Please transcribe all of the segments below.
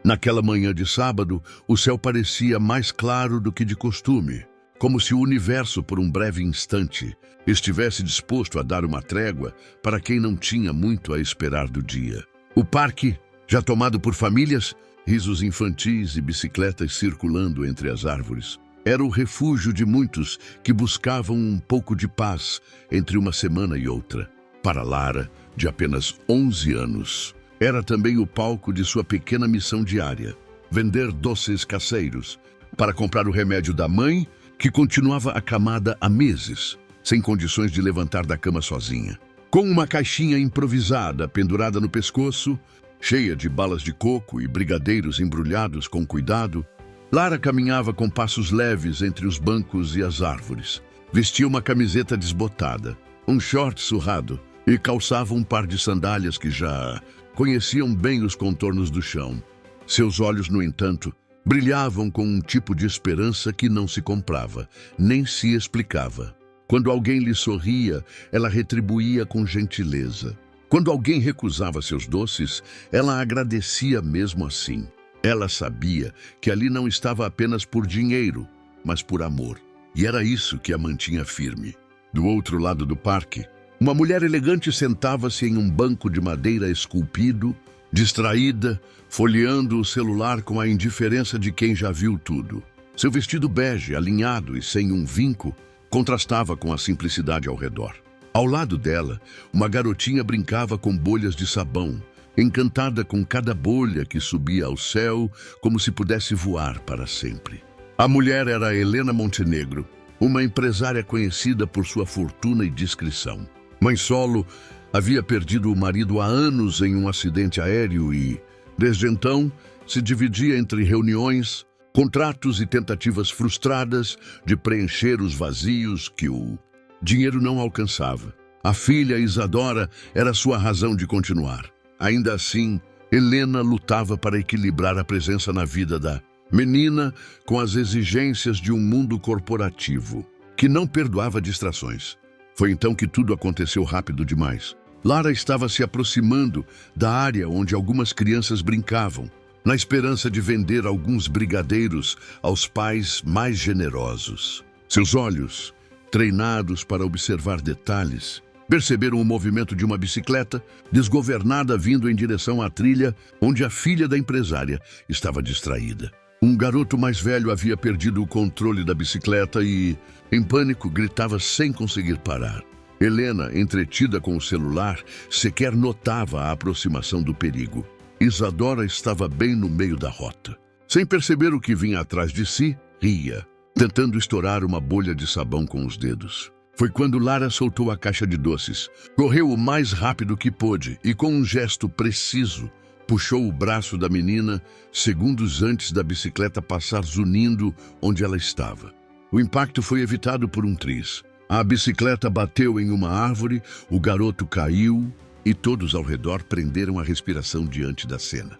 Naquela manhã de sábado, o céu parecia mais claro do que de costume, como se o universo, por um breve instante, estivesse disposto a dar uma trégua para quem não tinha muito a esperar do dia. O parque, já tomado por famílias, risos infantis e bicicletas circulando entre as árvores, era o refúgio de muitos que buscavam um pouco de paz entre uma semana e outra. Para Lara, de apenas 11 anos, era também o palco de sua pequena missão diária: vender doces caseiros para comprar o remédio da mãe, que continuava acamada há meses, sem condições de levantar da cama sozinha. Com uma caixinha improvisada pendurada no pescoço, cheia de balas de coco e brigadeiros embrulhados com cuidado, Lara caminhava com passos leves entre os bancos e as árvores. Vestia uma camiseta desbotada, um short surrado e calçava um par de sandálias que já conheciam bem os contornos do chão. Seus olhos, no entanto, brilhavam com um tipo de esperança que não se comprava, nem se explicava. Quando alguém lhe sorria, ela retribuía com gentileza. Quando alguém recusava seus doces, ela agradecia mesmo assim. Ela sabia que ali não estava apenas por dinheiro, mas por amor. E era isso que a mantinha firme. Do outro lado do parque, uma mulher elegante sentava-se em um banco de madeira esculpido, distraída, folheando o celular com a indiferença de quem já viu tudo. Seu vestido bege, alinhado e sem um vinco, contrastava com a simplicidade ao redor. Ao lado dela, uma garotinha brincava com bolhas de sabão, encantada com cada bolha que subia ao céu, como se pudesse voar para sempre. A mulher era Helena Montenegro, uma empresária conhecida por sua fortuna e discrição. Mãe solo, havia perdido o marido há anos em um acidente aéreo e, desde então, se dividia entre reuniões, contratos e tentativas frustradas de preencher os vazios que o dinheiro não alcançava. A filha Isadora era sua razão de continuar. Ainda assim, Helena lutava para equilibrar a presença na vida da menina com as exigências de um mundo corporativo, que não perdoava distrações. Foi então que tudo aconteceu rápido demais. Lara estava se aproximando da área onde algumas crianças brincavam, na esperança de vender alguns brigadeiros aos pais mais generosos. Seus olhos, treinados para observar detalhes, perceberam o movimento de uma bicicleta desgovernada vindo em direção à trilha onde a filha da empresária estava distraída. Um garoto mais velho havia perdido o controle da bicicleta e, em pânico, gritava sem conseguir parar. Helena, entretida com o celular, sequer notava a aproximação do perigo. Isadora estava bem no meio da rota. Sem perceber o que vinha atrás de si, ria, tentando estourar uma bolha de sabão com os dedos. Foi quando Lara soltou a caixa de doces. Correu o mais rápido que pôde e, com um gesto preciso, puxou o braço da menina segundos antes da bicicleta passar zunindo onde ela estava. O impacto foi evitado por um triz. A bicicleta bateu em uma árvore, o garoto caiu e todos ao redor prenderam a respiração diante da cena.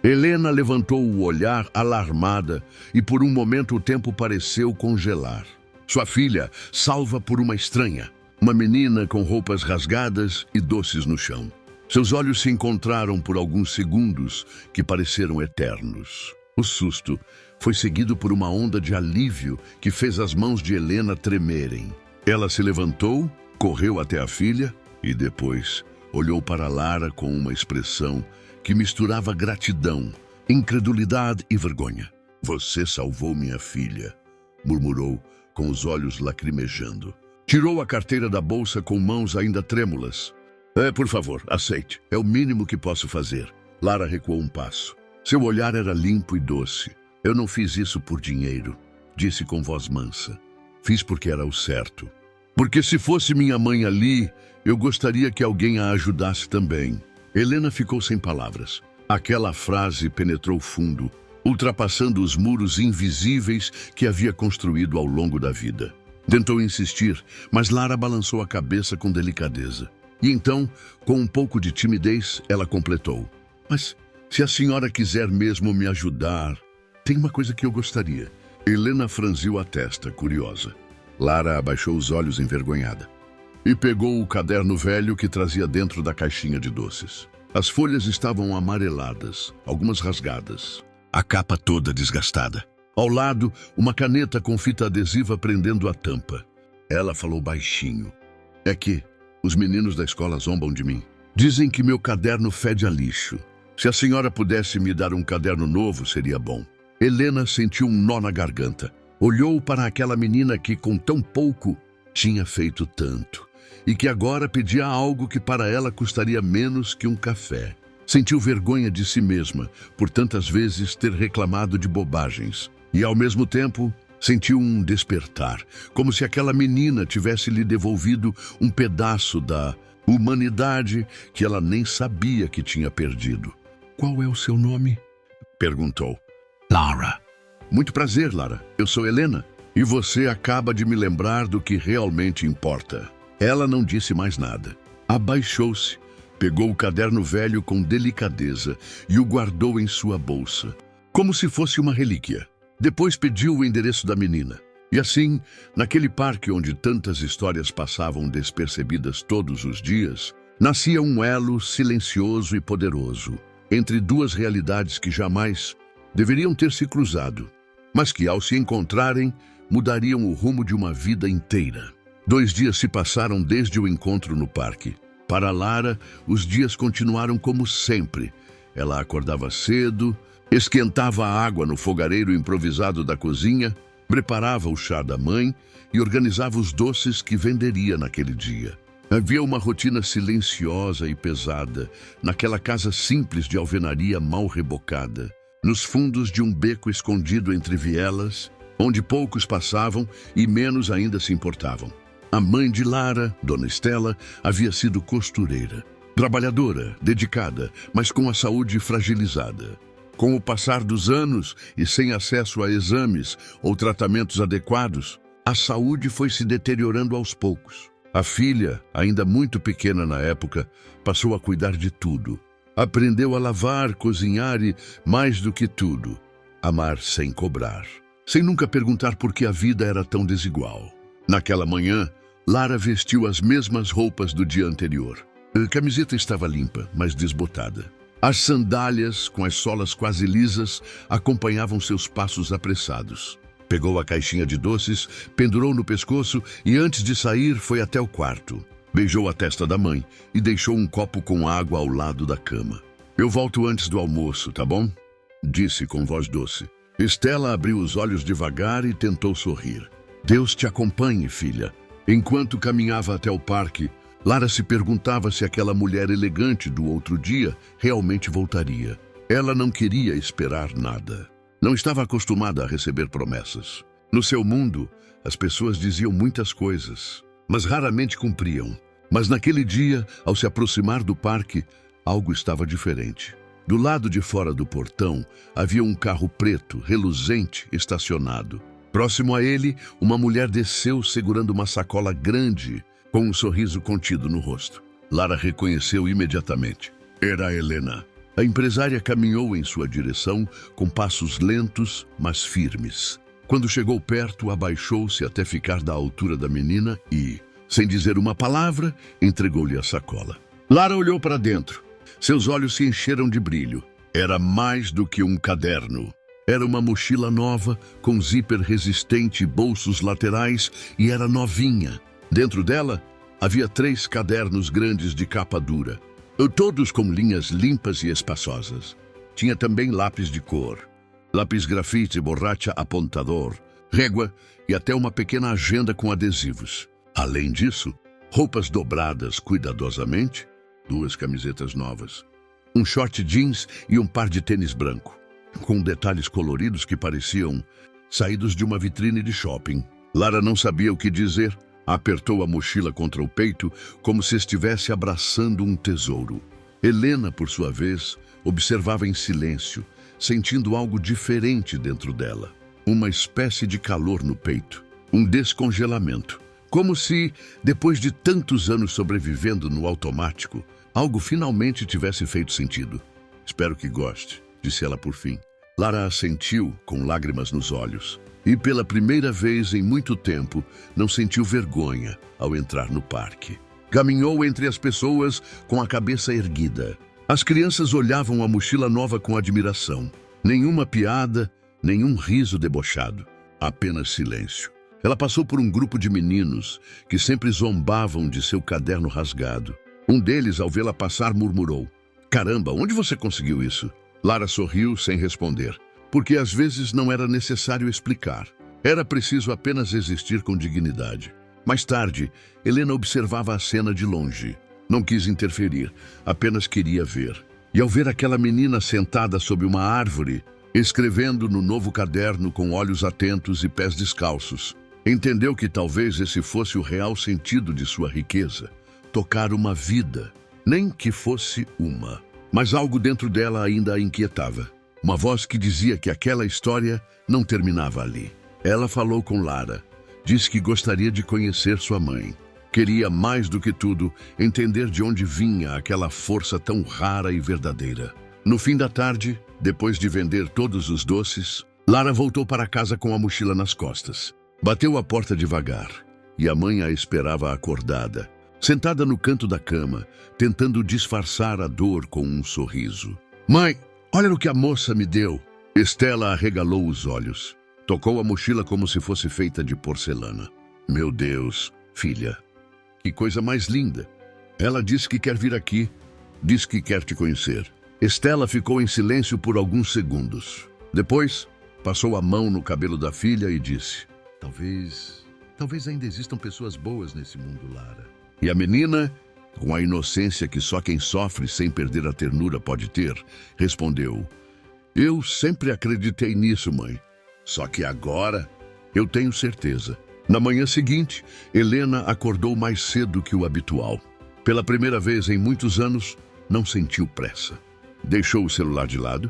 Helena levantou o olhar alarmada e por um momento o tempo pareceu congelar. Sua filha, salva por uma estranha, uma menina com roupas rasgadas e doces no chão. Seus olhos se encontraram por alguns segundos que pareceram eternos. O susto foi seguido por uma onda de alívio que fez as mãos de Helena tremerem. Ela se levantou, correu até a filha e depois olhou para Lara com uma expressão que misturava gratidão, incredulidade e vergonha. "Você salvou minha filha", murmurou, com os olhos lacrimejando. Tirou a carteira da bolsa com mãos ainda trêmulas. Por favor, aceite. É o mínimo que posso fazer." Lara recuou um passo. Seu olhar era limpo e doce. "Eu não fiz isso por dinheiro", disse com voz mansa. "Fiz porque era o certo. Porque se fosse minha mãe ali, eu gostaria que alguém a ajudasse também." Helena ficou sem palavras. Aquela frase penetrou fundo, ultrapassando os muros invisíveis que havia construído ao longo da vida. Tentou insistir, mas Lara balançou a cabeça com delicadeza. E então, com um pouco de timidez, ela completou: "Mas se a senhora quiser mesmo me ajudar, tem uma coisa que eu gostaria." Helena franziu a testa, curiosa. Lara abaixou os olhos envergonhada e pegou o caderno velho que trazia dentro da caixinha de doces. As folhas estavam amareladas, algumas rasgadas, a capa toda desgastada. Ao lado, uma caneta com fita adesiva prendendo a tampa. Ela falou baixinho. É que os meninos da escola zombam de mim. Dizem que meu caderno fede a lixo. Se a senhora pudesse me dar um caderno novo, seria bom. Helena sentiu um nó na garganta. Olhou para aquela menina que, com tão pouco, tinha feito tanto. E que agora pedia algo que para ela custaria menos que um café. Sentiu vergonha de si mesma por tantas vezes ter reclamado de bobagens. E, ao mesmo tempo, sentiu um despertar, como se aquela menina tivesse lhe devolvido um pedaço da humanidade que ela nem sabia que tinha perdido. Qual é o seu nome? Perguntou. Lara. Muito prazer, Lara. Eu sou Helena. E você acaba de me lembrar do que realmente importa. Ela não disse mais nada. Abaixou-se, pegou o caderno velho com delicadeza e o guardou em sua bolsa, como se fosse uma relíquia. Depois pediu o endereço da menina. E assim, naquele parque onde tantas histórias passavam despercebidas todos os dias, nascia um elo silencioso e poderoso entre duas realidades que jamais deveriam ter se cruzado, mas que, ao se encontrarem, mudariam o rumo de uma vida inteira. 2 dias se passaram desde o encontro no parque. Para Lara, os dias continuaram como sempre. Ela acordava cedo, esquentava a água no fogareiro improvisado da cozinha, preparava o chá da mãe e organizava os doces que venderia naquele dia. Havia uma rotina silenciosa e pesada naquela casa simples de alvenaria mal rebocada, nos fundos de um beco escondido entre vielas, onde poucos passavam e menos ainda se importavam. A mãe de Lara, Dona Estela, havia sido costureira, trabalhadora, dedicada, mas com a saúde fragilizada. Com o passar dos anos e sem acesso a exames ou tratamentos adequados, a saúde foi se deteriorando aos poucos. A filha, ainda muito pequena na época, passou a cuidar de tudo. Aprendeu a lavar, cozinhar e, mais do que tudo, amar sem cobrar, sem nunca perguntar por que a vida era tão desigual. Naquela manhã, Lara vestiu as mesmas roupas do dia anterior. A camiseta estava limpa, mas desbotada. As sandálias, com as solas quase lisas, acompanhavam seus passos apressados. Pegou a caixinha de doces, pendurou no pescoço e, antes de sair, foi até o quarto. Beijou a testa da mãe e deixou um copo com água ao lado da cama. Eu volto antes do almoço, tá bom? Disse com voz doce. Estela abriu os olhos devagar e tentou sorrir. Deus te acompanhe, filha. Enquanto caminhava até o parque, Lara se perguntava se aquela mulher elegante do outro dia realmente voltaria. Ela não queria esperar nada. Não estava acostumada a receber promessas. No seu mundo, as pessoas diziam muitas coisas, mas raramente cumpriam. Mas naquele dia, ao se aproximar do parque, algo estava diferente. Do lado de fora do portão, havia um carro preto, reluzente, estacionado. Próximo a ele, uma mulher desceu segurando uma sacola grande, com um sorriso contido no rosto. Lara reconheceu imediatamente. Era a Helena. A empresária caminhou em sua direção com passos lentos, mas firmes. Quando chegou perto, abaixou-se até ficar da altura da menina e, sem dizer uma palavra, entregou-lhe a sacola. Lara olhou para dentro. Seus olhos se encheram de brilho. Era mais do que um caderno. Era uma mochila nova, com zíper resistente e bolsos laterais, e era novinha. Dentro dela, havia 3 cadernos grandes de capa dura, todos com linhas limpas e espaçosas. Tinha também lápis de cor, lápis grafite, borracha apontador, régua e até uma pequena agenda com adesivos. Além disso, roupas dobradas cuidadosamente, 2 camisetas novas, um short jeans e um par de tênis branco, com detalhes coloridos que pareciam saídos de uma vitrine de shopping. Lara não sabia o que dizer. Apertou a mochila contra o peito como se estivesse abraçando um tesouro. Helena, por sua vez, observava em silêncio, sentindo algo diferente dentro dela. Uma espécie de calor no peito, um descongelamento. Como se, depois de tantos anos sobrevivendo no automático, algo finalmente tivesse feito sentido. Espero que goste, disse ela por fim. Lara assentiu, com lágrimas nos olhos. E pela primeira vez em muito tempo, não sentiu vergonha ao entrar no parque. Caminhou entre as pessoas com a cabeça erguida. As crianças olhavam a mochila nova com admiração. Nenhuma piada, nenhum riso debochado. Apenas silêncio. Ela passou por um grupo de meninos que sempre zombavam de seu caderno rasgado. Um deles, ao vê-la passar, murmurou: "Caramba, onde você conseguiu isso?" Lara sorriu sem responder, porque às vezes não era necessário explicar. Era preciso apenas existir com dignidade. Mais tarde, Helena observava a cena de longe. Não quis interferir, apenas queria ver. E ao ver aquela menina sentada sob uma árvore, escrevendo no novo caderno com olhos atentos e pés descalços, entendeu que talvez esse fosse o real sentido de sua riqueza. Tocar uma vida, nem que fosse uma. Mas algo dentro dela ainda a inquietava. Uma voz que dizia que aquela história não terminava ali. Ela falou com Lara. Disse que gostaria de conhecer sua mãe. Queria, mais do que tudo, entender de onde vinha aquela força tão rara e verdadeira. No fim da tarde, depois de vender todos os doces, Lara voltou para casa com a mochila nas costas. Bateu a porta devagar, e a mãe a esperava acordada, sentada no canto da cama, tentando disfarçar a dor com um sorriso. "Mãe, olha o que a moça me deu!" Estela arregalou os olhos. Tocou a mochila como se fosse feita de porcelana. "Meu Deus, filha, que coisa mais linda! Ela disse que quer vir aqui, diz que quer te conhecer." Estela ficou em silêncio por alguns segundos. Depois, passou a mão no cabelo da filha e disse: Talvez ainda existam pessoas boas nesse mundo, Lara." E a menina, com a inocência que só quem sofre sem perder a ternura pode ter, respondeu: "Eu sempre acreditei nisso, mãe. Só que agora eu tenho certeza." Na manhã seguinte, Helena acordou mais cedo que o habitual. Pela primeira vez em muitos anos, não sentiu pressa. Deixou o celular de lado,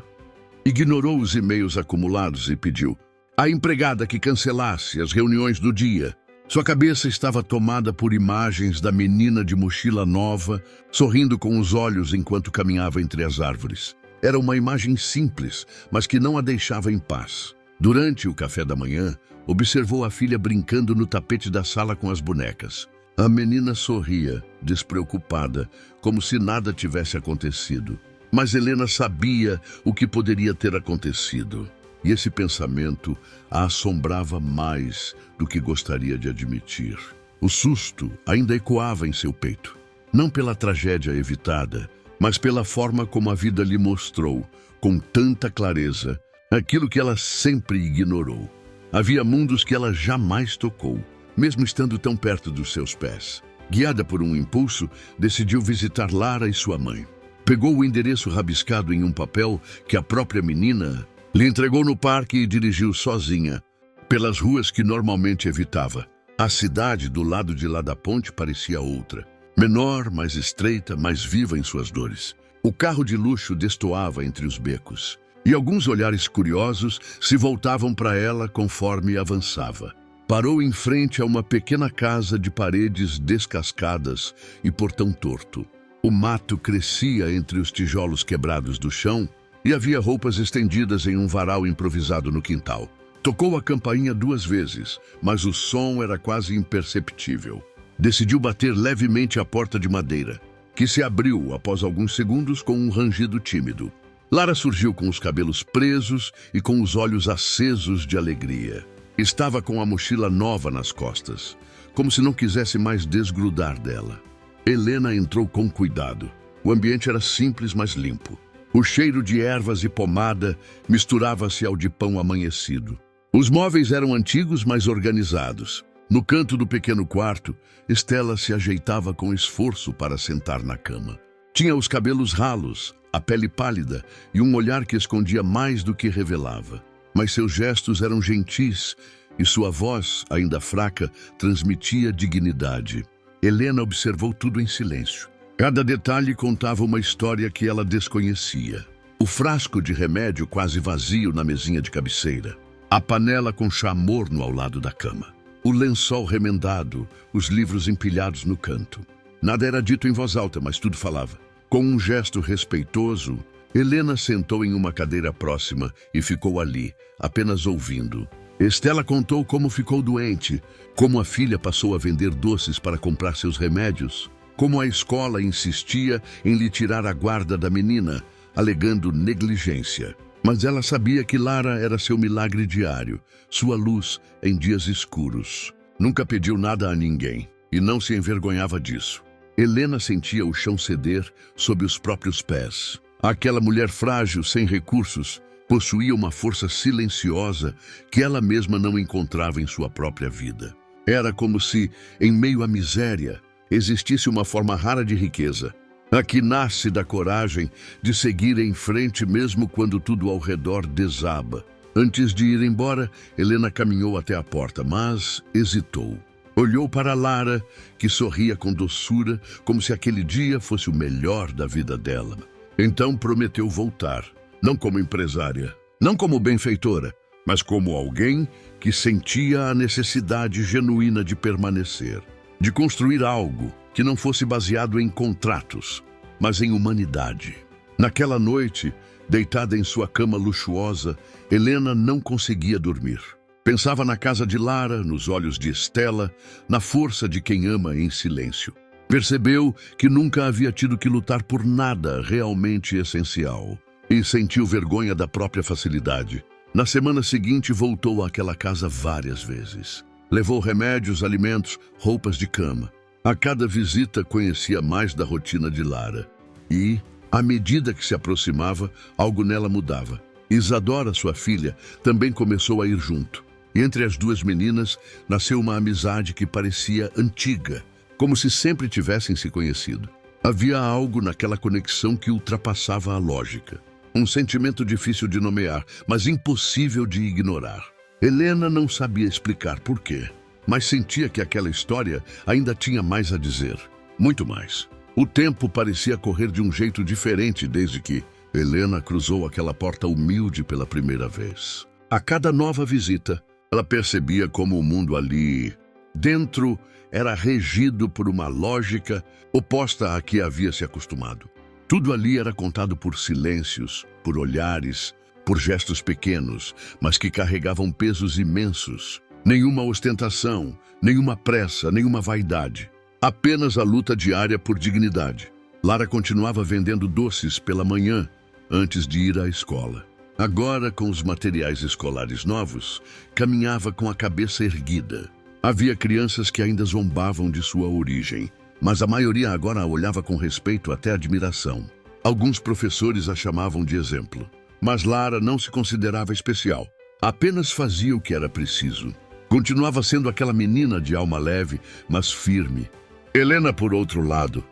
ignorou os e-mails acumulados e pediu à empregada que cancelasse as reuniões do dia. Sua cabeça estava tomada por imagens da menina de mochila nova, sorrindo com os olhos enquanto caminhava entre as árvores. Era uma imagem simples, mas que não a deixava em paz. Durante o café da manhã, observou a filha brincando no tapete da sala com as bonecas. A menina sorria, despreocupada, como se nada tivesse acontecido. Mas Helena sabia o que poderia ter acontecido. E esse pensamento a assombrava mais do que gostaria de admitir. O susto ainda ecoava em seu peito. Não pela tragédia evitada, mas pela forma como a vida lhe mostrou, com tanta clareza, aquilo que ela sempre ignorou. Havia mundos que ela jamais tocou, mesmo estando tão perto dos seus pés. Guiada por um impulso, decidiu visitar Lara e sua mãe. Pegou o endereço rabiscado em um papel que a própria menina lhe entregou no parque e dirigiu sozinha, pelas ruas que normalmente evitava. A cidade do lado de lá da ponte parecia outra. Menor, mais estreita, mais viva em suas dores. O carro de luxo destoava entre os becos. E alguns olhares curiosos se voltavam para ela conforme avançava. Parou em frente a uma pequena casa de paredes descascadas e portão torto. O mato crescia entre os tijolos quebrados do chão e havia roupas estendidas em um varal improvisado no quintal. Tocou a campainha 2 vezes, mas o som era quase imperceptível. Decidiu bater levemente a porta de madeira, que se abriu após alguns segundos com um rangido tímido. Lara surgiu com os cabelos presos e com os olhos acesos de alegria. Estava com a mochila nova nas costas, como se não quisesse mais desgrudar dela. Helena entrou com cuidado. O ambiente era simples, mas limpo. O cheiro de ervas e pomada misturava-se ao de pão amanhecido. Os móveis eram antigos, mas organizados. No canto do pequeno quarto, Estela se ajeitava com esforço para sentar na cama. Tinha os cabelos ralos, a pele pálida e um olhar que escondia mais do que revelava. Mas seus gestos eram gentis e sua voz, ainda fraca, transmitia dignidade. Helena observou tudo em silêncio. Cada detalhe contava uma história que ela desconhecia. O frasco de remédio quase vazio na mesinha de cabeceira. A panela com chá morno ao lado da cama. O lençol remendado, os livros empilhados no canto. Nada era dito em voz alta, mas tudo falava. Com um gesto respeitoso, Helena sentou em uma cadeira próxima e ficou ali, apenas ouvindo. Estela contou como ficou doente, como a filha passou a vender doces para comprar seus remédios, como a escola insistia em lhe tirar a guarda da menina, alegando negligência. Mas ela sabia que Lara era seu milagre diário, sua luz em dias escuros. Nunca pediu nada a ninguém e não se envergonhava disso. Helena sentia o chão ceder sob os próprios pés. Aquela mulher frágil, sem recursos, possuía uma força silenciosa que ela mesma não encontrava em sua própria vida. Era como se, em meio à miséria, existisse uma forma rara de riqueza. A que nasce da coragem de seguir em frente mesmo quando tudo ao redor desaba. Antes de ir embora, Helena caminhou até a porta, mas hesitou. Olhou para Lara, que sorria com doçura, como se aquele dia fosse o melhor da vida dela. Então prometeu voltar, não como empresária, não como benfeitora, mas como alguém que sentia a necessidade genuína de permanecer, de construir algo que não fosse baseado em contratos, mas em humanidade. Naquela noite, deitada em sua cama luxuosa, Helena não conseguia dormir. Pensava na casa de Lara, nos olhos de Estela, na força de quem ama em silêncio. Percebeu que nunca havia tido que lutar por nada realmente essencial e sentiu vergonha da própria facilidade. Na semana seguinte, voltou àquela casa várias vezes. Levou remédios, alimentos, roupas de cama. A cada visita conhecia mais da rotina de Lara. E, à medida que se aproximava, algo nela mudava. Isadora, sua filha, também começou a ir junto. E entre as duas meninas nasceu uma amizade que parecia antiga, como se sempre tivessem se conhecido. Havia algo naquela conexão que ultrapassava a lógica. Um sentimento difícil de nomear, mas impossível de ignorar. Helena não sabia explicar por quê, mas sentia que aquela história ainda tinha mais a dizer. Muito mais. O tempo parecia correr de um jeito diferente desde que Helena cruzou aquela porta humilde pela primeira vez. A cada nova visita, ela percebia como o mundo ali dentro era regido por uma lógica oposta à que havia se acostumado. Tudo ali era contado por silêncios, por olhares, por gestos pequenos, mas que carregavam pesos imensos. Nenhuma ostentação, nenhuma pressa, nenhuma vaidade. Apenas a luta diária por dignidade. Lara continuava vendendo doces pela manhã, antes de ir à escola. Agora, com os materiais escolares novos, caminhava com a cabeça erguida. Havia crianças que ainda zombavam de sua origem, mas a maioria agora a olhava com respeito até admiração. Alguns professores a chamavam de exemplo. Mas Lara não se considerava especial. Apenas fazia o que era preciso. Continuava sendo aquela menina de alma leve, mas firme. Helena, por outro lado,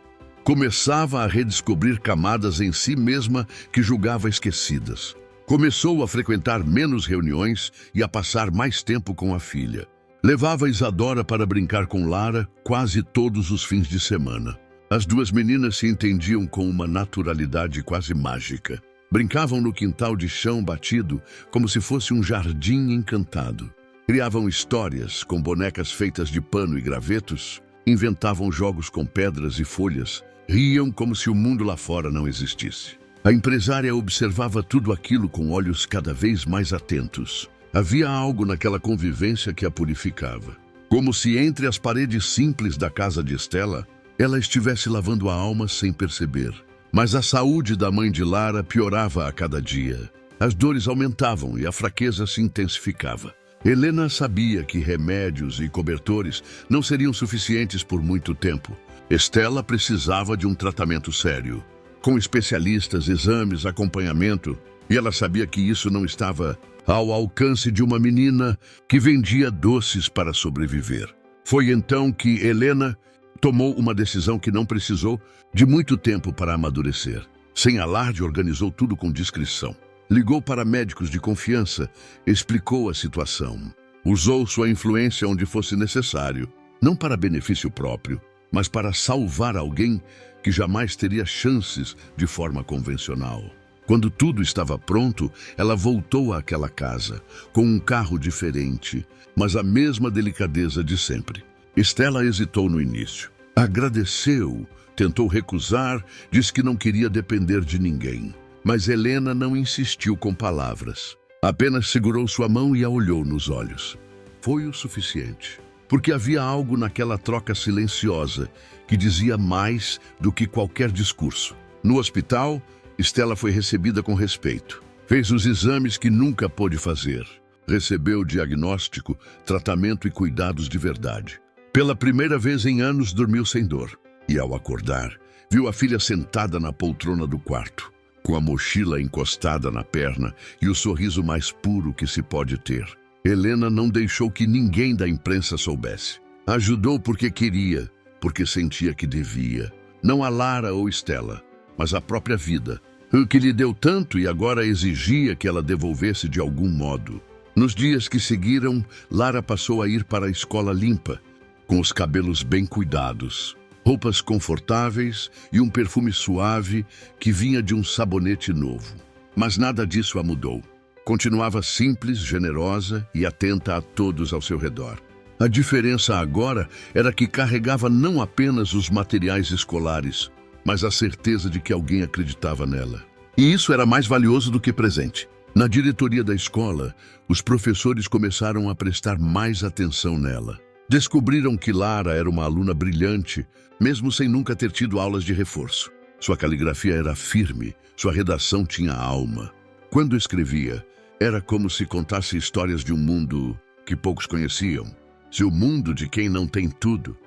começava a redescobrir camadas em si mesma que julgava esquecidas. Começou a frequentar menos reuniões e a passar mais tempo com a filha. Levava Isadora para brincar com Lara quase todos os fins de semana. As duas meninas se entendiam com uma naturalidade quase mágica. Brincavam no quintal de chão batido como se fosse um jardim encantado. Criavam histórias com bonecas feitas de pano e gravetos, inventavam jogos com pedras e folhas, riam como se o mundo lá fora não existisse. A empresária observava tudo aquilo com olhos cada vez mais atentos. Havia algo naquela convivência que a purificava. Como se entre as paredes simples da casa de Estela, ela estivesse lavando a alma sem perceber. Mas a saúde da mãe de Lara piorava a cada dia. As dores aumentavam e a fraqueza se intensificava. Helena sabia que remédios e cobertores não seriam suficientes por muito tempo. Estela precisava de um tratamento sério, com especialistas, exames, acompanhamento, e ela sabia que isso não estava ao alcance de uma menina que vendia doces para sobreviver. Foi então que Helena tomou uma decisão que não precisou de muito tempo para amadurecer. Sem alarde, organizou tudo com discrição. Ligou para médicos de confiança, explicou a situação. Usou sua influência onde fosse necessário, não para benefício próprio, mas para salvar alguém que jamais teria chances de forma convencional. Quando tudo estava pronto, ela voltou àquela casa, com um carro diferente, mas a mesma delicadeza de sempre. Estela hesitou no início. Agradeceu, tentou recusar, disse que não queria depender de ninguém. Mas Helena não insistiu com palavras. Apenas segurou sua mão e a olhou nos olhos. Foi o suficiente. porque havia algo naquela troca silenciosa que dizia mais do que qualquer discurso. No hospital, Stella foi recebida com respeito. Fez os exames que nunca pôde fazer. Recebeu diagnóstico, tratamento e cuidados de verdade. Pela primeira vez em anos, dormiu sem dor. E ao acordar, viu a filha sentada na poltrona do quarto, com a mochila encostada na perna e o sorriso mais puro que se pode ter. Helena não deixou que ninguém da imprensa soubesse. Ajudou porque queria, porque sentia que devia. Não a Lara ou Stella, mas a própria vida, o que lhe deu tanto e agora exigia que ela devolvesse de algum modo. Nos dias que seguiram, Lara passou a ir para a escola limpa, com os cabelos bem cuidados, roupas confortáveis e um perfume suave que vinha de um sabonete novo. Mas nada disso a mudou. Continuava simples, generosa e atenta a todos ao seu redor. A diferença agora era que carregava não apenas os materiais escolares, mas a certeza de que alguém acreditava nela. E isso era mais valioso do que presente. Na diretoria da escola, os professores começaram a prestar mais atenção nela. Descobriram que Lara era uma aluna brilhante, mesmo sem nunca ter tido aulas de reforço. Sua caligrafia era firme, sua redação tinha alma. Quando escrevia, era como se contasse histórias de um mundo que poucos conheciam. Seu mundo de quem não tem tudo,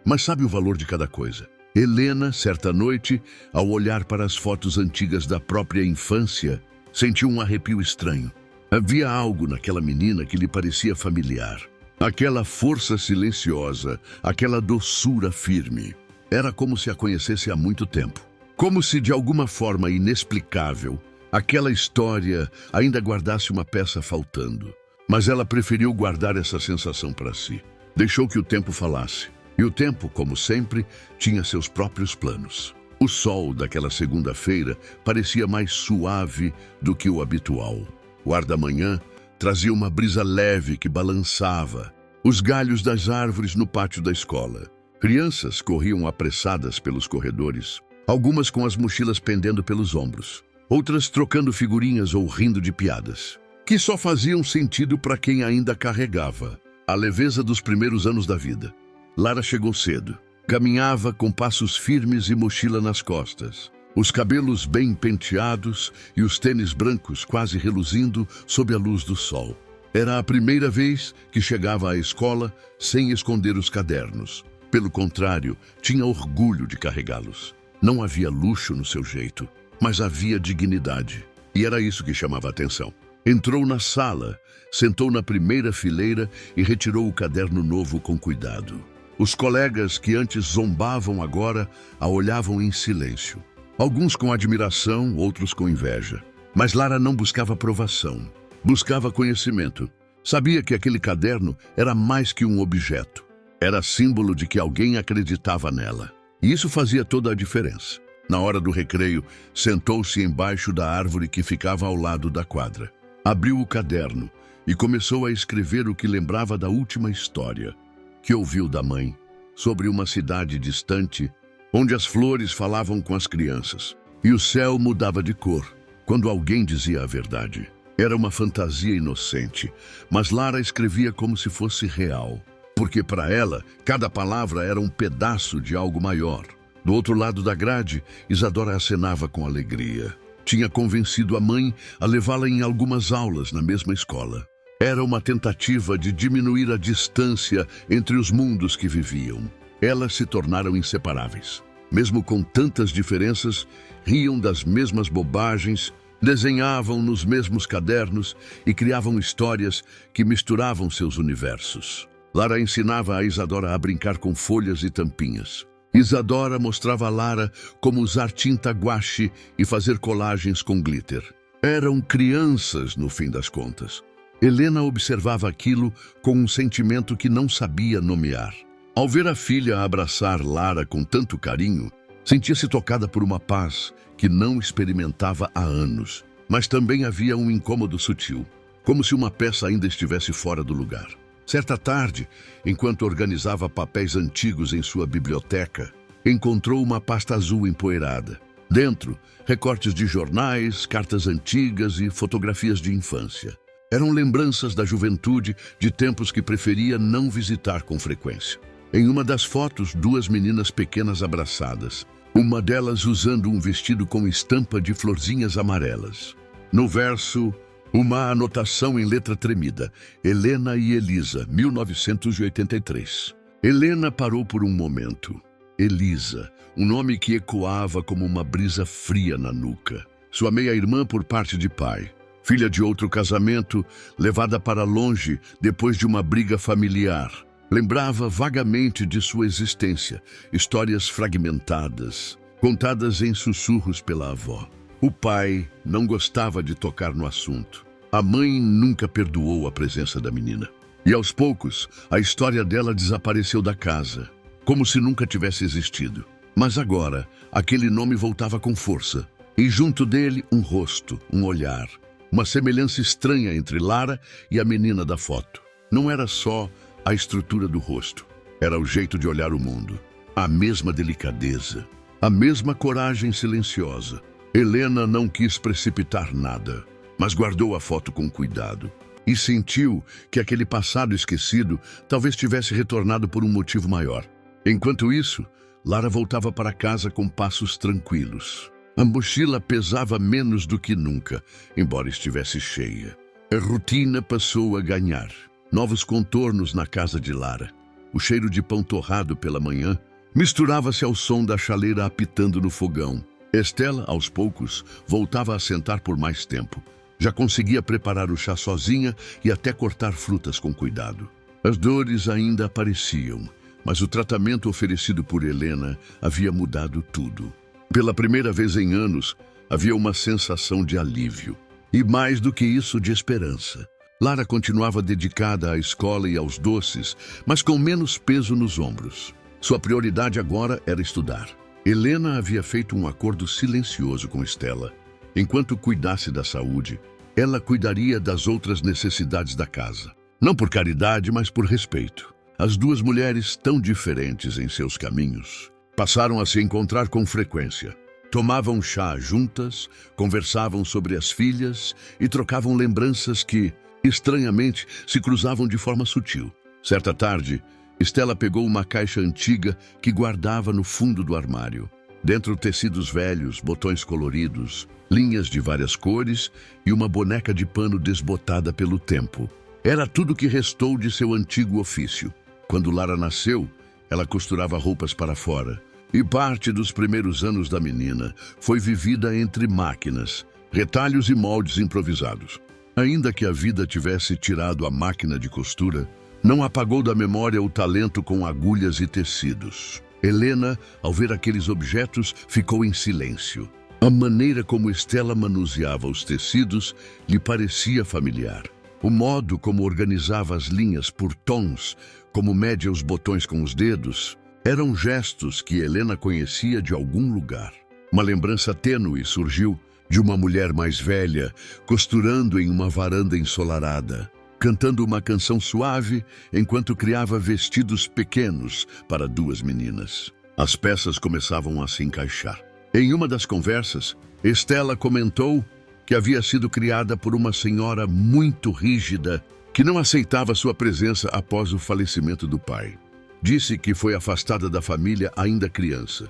mas sabe o valor de cada coisa. Helena, certa noite, ao olhar para as fotos antigas da própria infância, sentiu um arrepio estranho. Havia algo naquela menina que lhe parecia familiar. Aquela força silenciosa, aquela doçura firme. Era como se a conhecesse há muito tempo. Como se, de alguma forma inexplicável, aquela história ainda guardasse uma peça faltando. Mas ela preferiu guardar essa sensação para si. Deixou que o tempo falasse. E o tempo, como sempre, tinha seus próprios planos. O sol daquela segunda-feira parecia mais suave do que o habitual. O ar da manhã trazia uma brisa leve que balançava os galhos das árvores no pátio da escola. Crianças corriam apressadas pelos corredores, algumas com as mochilas pendendo pelos ombros, outras trocando figurinhas ou rindo de piadas, que só faziam sentido para quem ainda carregava a leveza dos primeiros anos da vida. Lara chegou cedo. Caminhava com passos firmes e mochila nas costas, os cabelos bem penteados e os tênis brancos quase reluzindo sob a luz do sol. Era a primeira vez que chegava à escola sem esconder os cadernos. Pelo contrário, tinha orgulho de carregá-los. Não havia luxo no seu jeito, mas havia dignidade. E era isso que chamava a atenção. Entrou na sala, sentou na primeira fileira e retirou o caderno novo com cuidado. Os colegas que antes zombavam agora a olhavam em silêncio. Alguns com admiração, outros com inveja. Mas Lara não buscava aprovação. Buscava conhecimento. Sabia que aquele caderno era mais que um objeto. Era símbolo de que alguém acreditava nela. E isso fazia toda a diferença. Na hora do recreio, sentou-se embaixo da árvore que ficava ao lado da quadra. Abriu o caderno e começou a escrever o que lembrava da última história que ouviu da mãe, sobre uma cidade distante, onde as flores falavam com as crianças, e o céu mudava de cor quando alguém dizia a verdade. Era uma fantasia inocente, mas Lara escrevia como se fosse real, porque para ela, cada palavra era um pedaço de algo maior. Do outro lado da grade, Isadora acenava com alegria. Tinha convencido a mãe a levá-la em algumas aulas na mesma escola. Era uma tentativa de diminuir a distância entre os mundos que viviam. Elas se tornaram inseparáveis. Mesmo com tantas diferenças, riam das mesmas bobagens, desenhavam nos mesmos cadernos e criavam histórias que misturavam seus universos. Lara ensinava a Isadora a brincar com folhas e tampinhas. Isadora mostrava a Lara como usar tinta guache e fazer colagens com glitter. Eram crianças, no fim das contas. Helena observava aquilo com um sentimento que não sabia nomear. Ao ver a filha abraçar Lara com tanto carinho, sentia-se tocada por uma paz que não experimentava há anos. Mas também havia um incômodo sutil, como se uma peça ainda estivesse fora do lugar. Certa tarde, enquanto organizava papéis antigos em sua biblioteca, encontrou uma pasta azul empoeirada. Dentro, recortes de jornais, cartas antigas e fotografias de infância. Eram lembranças da juventude, de tempos que preferia não visitar com frequência. Em uma das fotos, duas meninas pequenas abraçadas. Uma delas usando um vestido com estampa de florzinhas amarelas. No verso, uma anotação em letra tremida. Helena e Elisa, 1983. Helena parou por um momento. Elisa, um nome que ecoava como uma brisa fria na nuca. Sua meia-irmã por parte de pai. Filha de outro casamento, levada para longe depois de uma briga familiar. Lembrava vagamente de sua existência, histórias fragmentadas, contadas em sussurros pela avó. O pai não gostava de tocar no assunto. A mãe nunca perdoou a presença da menina. E aos poucos, a história dela desapareceu da casa, como se nunca tivesse existido. Mas agora, aquele nome voltava com força. E junto dele, um rosto, um olhar. Uma semelhança estranha entre Lara e a menina da foto. Não era só a estrutura do rosto. Era o jeito de olhar o mundo. A mesma delicadeza. A mesma coragem silenciosa. Helena não quis precipitar nada, mas guardou a foto com cuidado. E sentiu que aquele passado esquecido talvez tivesse retornado por um motivo maior. Enquanto isso, Lara voltava para casa com passos tranquilos. A mochila pesava menos do que nunca, embora estivesse cheia. A rotina passou a ganhar. Novos contornos na casa de Lara. O cheiro de pão torrado pela manhã misturava-se ao som da chaleira apitando no fogão. Estela, aos poucos, voltava a sentar por mais tempo. Já conseguia preparar o chá sozinha e até cortar frutas com cuidado. As dores ainda apareciam, mas o tratamento oferecido por Helena havia mudado tudo. Pela primeira vez em anos, havia uma sensação de alívio. E mais do que isso, de esperança. Lara continuava dedicada à escola e aos doces, mas com menos peso nos ombros. Sua prioridade agora era estudar. Helena havia feito um acordo silencioso com Estela. Enquanto cuidasse da saúde, ela cuidaria das outras necessidades da casa. Não por caridade, mas por respeito. As duas mulheres, tão diferentes em seus caminhos, passaram a se encontrar com frequência. Tomavam chá juntas, conversavam sobre as filhas e trocavam lembranças que, estranhamente, se cruzavam de forma sutil. Certa tarde, Estela pegou uma caixa antiga que guardava no fundo do armário. Dentro, tecidos velhos, botões coloridos, linhas de várias cores e uma boneca de pano desbotada pelo tempo. Era tudo que restou de seu antigo ofício. Quando Lara nasceu, ela costurava roupas para fora. E parte dos primeiros anos da menina foi vivida entre máquinas, retalhos e moldes improvisados. Ainda que a vida tivesse tirado a máquina de costura, não apagou da memória o talento com agulhas e tecidos. Helena, ao ver aqueles objetos, ficou em silêncio. A maneira como Estela manuseava os tecidos lhe parecia familiar. O modo como organizava as linhas por tons, como média os botões com os dedos, eram gestos que Helena conhecia de algum lugar. Uma lembrança tênue surgiu de uma mulher mais velha, costurando em uma varanda ensolarada, cantando uma canção suave enquanto criava vestidos pequenos para duas meninas. As peças começavam a se encaixar. Em uma das conversas, Estela comentou que havia sido criada por uma senhora muito rígida que não aceitava sua presença após o falecimento do pai. Disse que foi afastada da família ainda criança,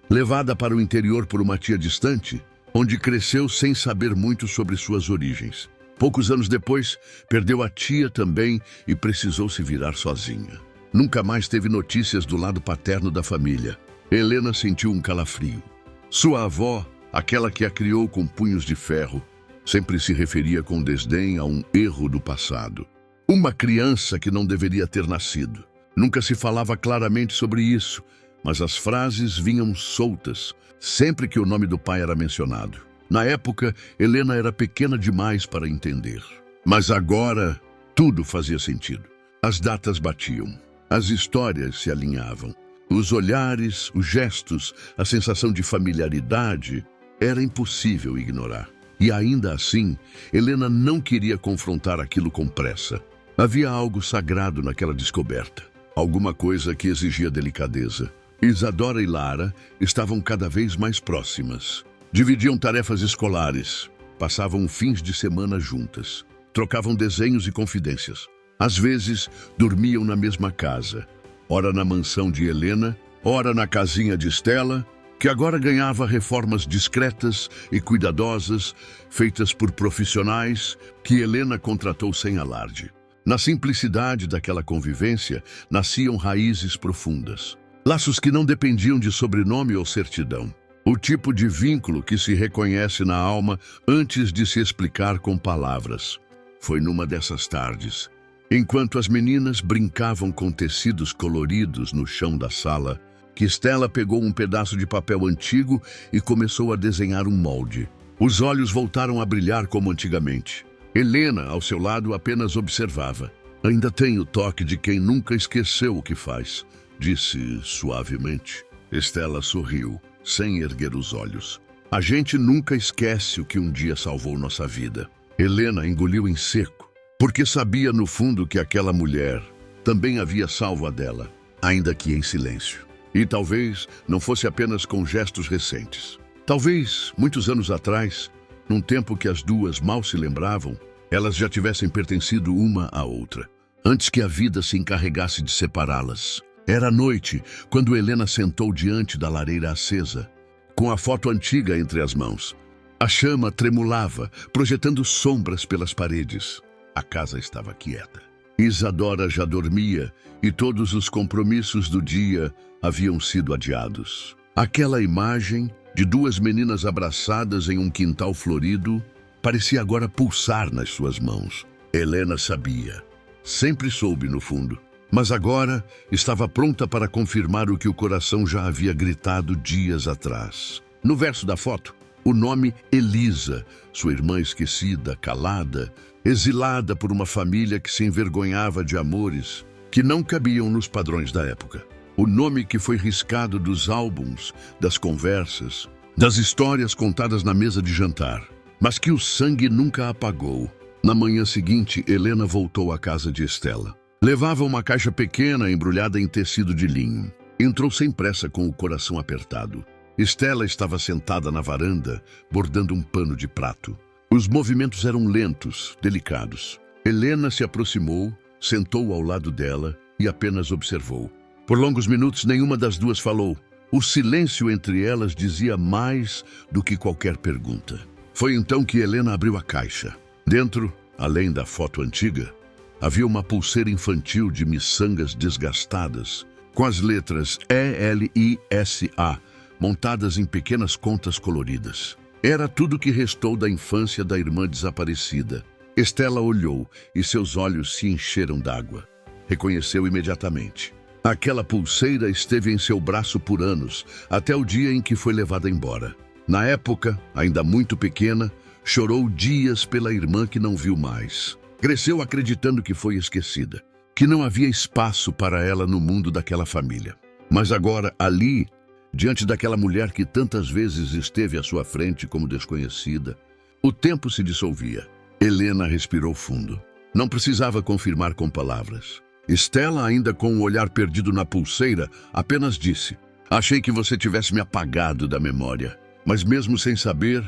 levada para o interior por uma tia distante, onde cresceu sem saber muito sobre suas origens. Poucos anos depois, perdeu a tia também e precisou se virar sozinha. Nunca mais teve notícias do lado paterno da família. Helena sentiu um calafrio. Sua avó, aquela que a criou com punhos de ferro, sempre se referia com desdém a um erro do passado. Uma criança que não deveria ter nascido. Nunca se falava claramente sobre isso, mas as frases vinham soltas, sempre que o nome do pai era mencionado. Na época, Helena era pequena demais para entender. Mas agora, tudo fazia sentido. As datas batiam, as histórias se alinhavam. Os olhares, os gestos, a sensação de familiaridade, era impossível ignorar. E ainda assim, Helena não queria confrontar aquilo com pressa. Havia algo sagrado naquela descoberta. Alguma coisa que exigia delicadeza. Isadora e Lara estavam cada vez mais próximas. Dividiam tarefas escolares, passavam fins de semana juntas. trocavam desenhos e confidências. Às vezes, dormiam na mesma casa, ora na mansão de Helena, ora na casinha de Stella, que agora ganhava reformas discretas e cuidadosas, feitas por profissionais que Helena contratou sem alarde. Na simplicidade daquela convivência, nasciam raízes profundas. Laços que não dependiam de sobrenome ou certidão. O tipo de vínculo que se reconhece na alma antes de se explicar com palavras. Foi numa dessas tardes, enquanto as meninas brincavam com tecidos coloridos no chão da sala, que Stella pegou um pedaço de papel antigo e começou a desenhar um molde. Os olhos voltaram a brilhar como antigamente. Helena, ao seu lado, apenas observava. Ainda tem o toque de quem nunca esqueceu o que faz, disse suavemente. Stella sorriu, sem erguer os olhos. A gente nunca esquece o que um dia salvou nossa vida. Helena engoliu em seco, porque sabia no fundo que aquela mulher também havia salvo a dela, ainda que em silêncio. E talvez não fosse apenas com gestos recentes. Talvez, muitos anos atrás, num tempo que as duas mal se lembravam, elas já tivessem pertencido uma à outra, antes que a vida se encarregasse de separá-las. Era noite, quando Helena sentou diante da lareira acesa, com a foto antiga entre as mãos. A chama tremulava, projetando sombras pelas paredes. A casa estava quieta. Isadora já dormia e todos os compromissos do dia haviam sido adiados. Aquela imagem de duas meninas abraçadas em um quintal florido parecia agora pulsar nas suas mãos. Helena sabia. Sempre soube no fundo. Mas agora estava pronta para confirmar o que o coração já havia gritado dias atrás. No verso da foto, o nome Elisa, sua irmã esquecida, calada, exilada por uma família que se envergonhava de amores que não cabiam nos padrões da época. O nome que foi riscado dos álbuns, das conversas, das histórias contadas na mesa de jantar, mas que o sangue nunca apagou. Na manhã seguinte, Helena voltou à casa de Stella. Levava uma caixa pequena embrulhada em tecido de linho. Entrou sem pressa com o coração apertado. Stella estava sentada na varanda, bordando um pano de prato. Os movimentos eram lentos, delicados. Helena se aproximou, sentou ao lado dela e apenas observou. Por longos minutos, nenhuma das duas falou. O silêncio entre elas dizia mais do que qualquer pergunta. Foi então que Helena abriu a caixa. Dentro, além da foto antiga, havia uma pulseira infantil de miçangas desgastadas, com as letras ELISA, montadas em pequenas contas coloridas. Era tudo que restou da infância da irmã desaparecida. Stella olhou e seus olhos se encheram d'água. Reconheceu imediatamente. Aquela pulseira esteve em seu braço por anos, até o dia em que foi levada embora. Na época, ainda muito pequena, chorou dias pela irmã que não viu mais. Cresceu acreditando que foi esquecida, que não havia espaço para ela no mundo daquela família. Mas agora, ali, diante daquela mulher que tantas vezes esteve à sua frente como desconhecida, o tempo se dissolvia. Helena respirou fundo. Não precisava confirmar com palavras. Stella, ainda com o olhar perdido na pulseira, apenas disse: "Achei que você tivesse me apagado da memória, mas mesmo sem saber,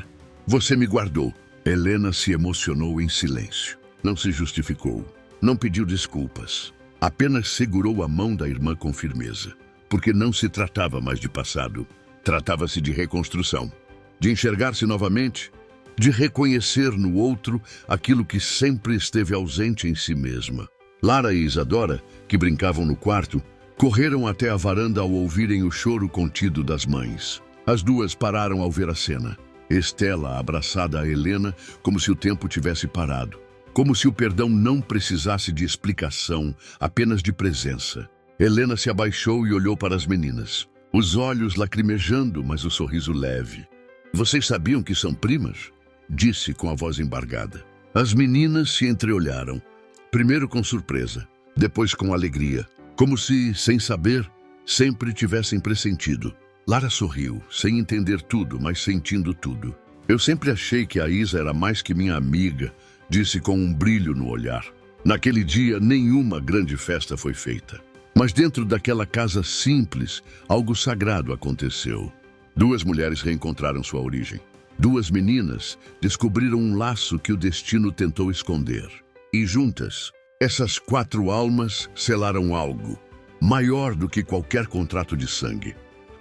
você me guardou." Helena se emocionou em silêncio. Não se justificou, não pediu desculpas. Apenas segurou a mão da irmã com firmeza. Porque não se tratava mais de passado. Tratava-se de reconstrução. De enxergar-se novamente, de reconhecer no outro aquilo que sempre esteve ausente em si mesma. Lara e Isadora, que brincavam no quarto, correram até a varanda ao ouvirem o choro contido das mães. As duas pararam ao ver a cena. Stella abraçada a Helena como se o tempo tivesse parado. Como se o perdão não precisasse de explicação, apenas de presença. Helena se abaixou e olhou para as meninas. Os olhos lacrimejando, mas o sorriso leve. "Vocês sabiam que são primas?" Disse com a voz embargada. As meninas se entreolharam. Primeiro com surpresa, depois com alegria. Como se, sem saber, sempre tivessem pressentido. Lara sorriu, sem entender tudo, mas sentindo tudo. "Eu sempre achei que a Isa era mais que minha amiga", disse com um brilho no olhar. Naquele dia, nenhuma grande festa foi feita. Mas dentro daquela casa simples, algo sagrado aconteceu. Duas mulheres reencontraram sua origem. Duas meninas descobriram um laço que o destino tentou esconder. E juntas, essas 4 almas selaram algo maior do que qualquer contrato de sangue.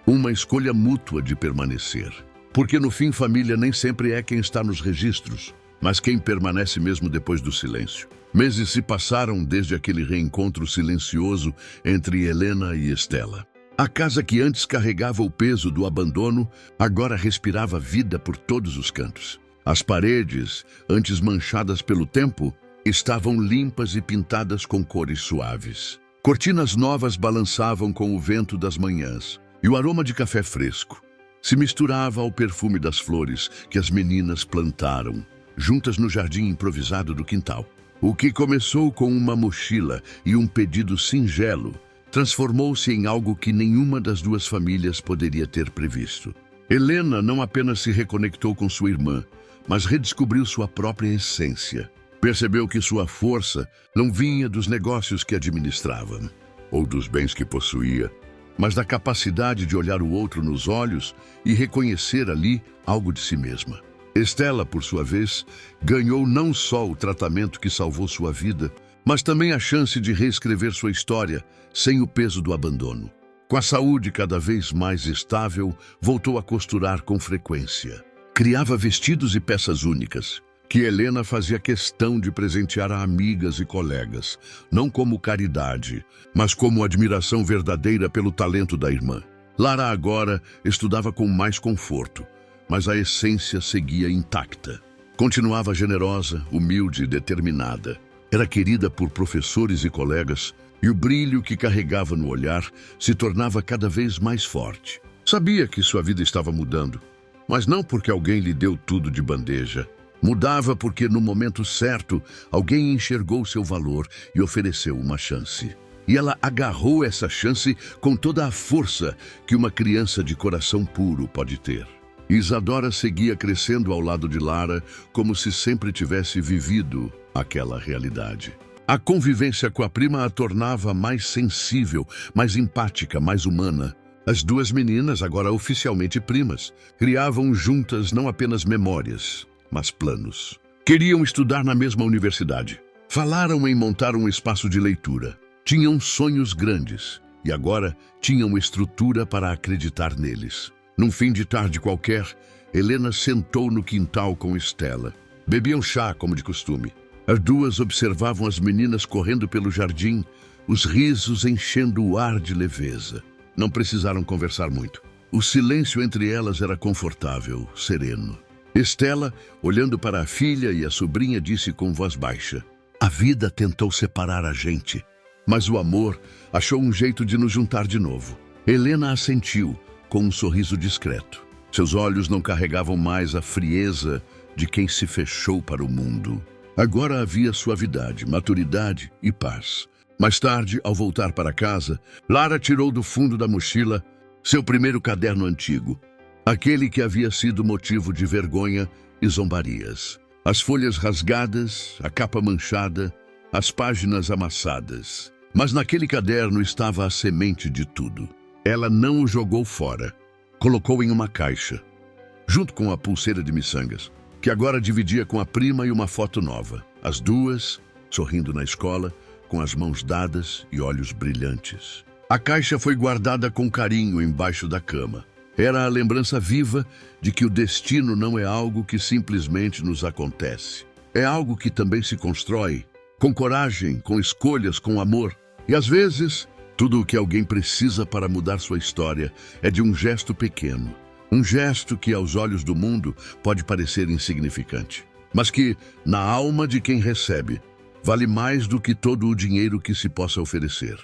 Uma escolha mútua de permanecer. Porque no fim, família nem sempre é quem está nos registros, mas quem permanece mesmo depois do silêncio. Meses se passaram desde aquele reencontro silencioso entre Helena e Estela. A casa que antes carregava o peso do abandono, agora respirava vida por todos os cantos. As paredes, antes manchadas pelo tempo, estavam limpas e pintadas com cores suaves. Cortinas novas balançavam com o vento das manhãs, e o aroma de café fresco se misturava ao perfume das flores que as meninas plantaram, juntas no jardim improvisado do quintal. O que começou com uma mochila e um pedido singelo, transformou-se em algo que nenhuma das duas famílias poderia ter previsto. Helena não apenas se reconectou com sua irmã, mas redescobriu sua própria essência. Percebeu que sua força não vinha dos negócios que administrava, ou dos bens que possuía, mas da capacidade de olhar o outro nos olhos e reconhecer ali algo de si mesma. Estela, por sua vez, ganhou não só o tratamento que salvou sua vida, mas também a chance de reescrever sua história sem o peso do abandono. Com a saúde cada vez mais estável, voltou a costurar com frequência. Criava vestidos e peças únicas, que Helena fazia questão de presentear a amigas e colegas, não como caridade, mas como admiração verdadeira pelo talento da irmã. Lara agora estudava com mais conforto, mas a essência seguia intacta. Continuava generosa, humilde e determinada. Era querida por professores e colegas, e o brilho que carregava no olhar se tornava cada vez mais forte. Sabia que sua vida estava mudando, mas não porque alguém lhe deu tudo de bandeja. Mudava porque, no momento certo, alguém enxergou seu valor e ofereceu uma chance. E ela agarrou essa chance com toda a força que uma criança de coração puro pode ter. Isadora seguia crescendo ao lado de Lara como se sempre tivesse vivido aquela realidade. A convivência com a prima a tornava mais sensível, mais empática, mais humana. As duas meninas, agora oficialmente primas, criavam juntas não apenas memórias, mas planos. Queriam estudar na mesma universidade. Falaram em montar um espaço de leitura. Tinham sonhos grandes e agora tinham estrutura para acreditar neles. Num fim de tarde qualquer, Helena sentou no quintal com Estela. Bebiam chá, como de costume. As duas observavam as meninas correndo pelo jardim, os risos enchendo o ar de leveza. Não precisaram conversar muito. O silêncio entre elas era confortável, sereno. Estela, olhando para a filha e a sobrinha, disse com voz baixa: "A vida tentou separar a gente, mas o amor achou um jeito de nos juntar de novo." Helena assentiu, com um sorriso discreto. Seus olhos não carregavam mais a frieza de quem se fechou para o mundo. Agora havia suavidade, maturidade e paz. Mais tarde, ao voltar para casa, Lara tirou do fundo da mochila seu primeiro caderno antigo, aquele que havia sido motivo de vergonha e zombarias. As folhas rasgadas, a capa manchada, as páginas amassadas. Mas naquele caderno estava a semente de tudo. Ela não o jogou fora. Colocou em uma caixa, junto com a pulseira de miçangas, que agora dividia com a prima e uma foto nova. As duas, sorrindo na escola, com as mãos dadas e olhos brilhantes. A caixa foi guardada com carinho embaixo da cama. Era a lembrança viva de que o destino não é algo que simplesmente nos acontece. É algo que também se constrói, com coragem, com escolhas, com amor. E às vezes, tudo o que alguém precisa para mudar sua história é de um gesto pequeno. Um gesto que, aos olhos do mundo, pode parecer insignificante, mas que, na alma de quem recebe, vale mais do que todo o dinheiro que se possa oferecer.